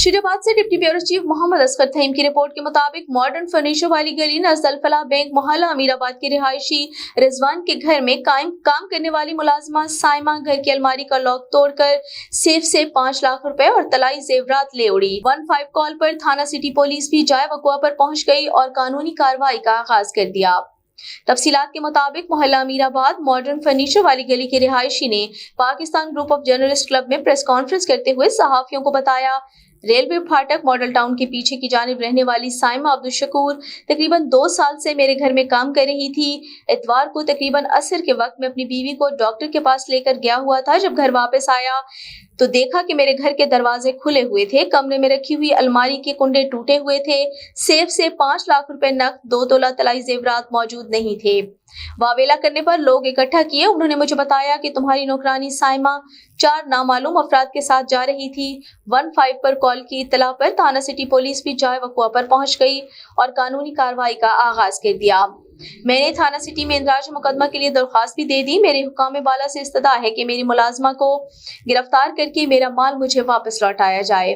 शुराबाद से deputy bureau chief Mohammad Asghar Thaheem की report के मुताबिक मॉडर्न फर्नीचर वाली गली नजद अल फलाह बैंक मोहल्ला अमीराबाद के रिहायशी रिजवान के घर में काम करने वाली मुलाजिमा साइमा घर की अलमारी का लॉक तोड़कर सेफ से 5 लाख रुपए और तलाई जेवरात ले उड़ी। 15 कॉल पर थाना सिटी पुलिस भी जाए वक़ुआ पर पहुंच गई और कानूनी कार्रवाई का आगाज कर दिया। तफसीलात के मुताबिक मोहल्ला अमीराबाद मॉडर्न फर्नीचर वाली गली के रिहायशी ने Pakistan group of journalist club में प्रेस कॉन्फ्रेंस करते हुए सहाफियों को बताया, रेलवे फाटक मॉडल टाउन के पीछे की जानिब रहने वाली साइमा अब्दुल शकूर तकरीबन 2 साल से मेरे घर में काम कर रही थी। इतवार को तकरीबन असर के वक्त में अपनी बीवी को डॉक्टर के पास लेकर गया हुआ था। जब घर वापस आया तो देखा कि मेरे घर के दरवाजे खुले हुए थे, कमरे में रखी हुई अलमारी के कुंडे टूटे हुए थे, सेफ से 5 लाख रुपए नकद 2 तोला तलाई जेवरात मौजूद नहीं थे। वावेला करने पर लोग इकट्ठा किए। उन्होंने मुझे बताया कि तुम्हारी नौकरानी साइमा 4 नामालूम अफराद के साथ जा रही थी। 15 पर कॉल की इत्तला पर थाना सिटी पुलिस भी जाए वक़ुआ पर पहुंच गई और कानूनी कार्रवाई का आगाज कर दिया। मैंने थाना सिटी में इंदराज मुकदमा के लिए दरख्वास्त भी दे दी। मेरे हुकाम बाला से इस्तदा है कि मेरी मुलाजमा को गिरफ्तार करके मेरा माल मुझे वापस लौटाया जाए।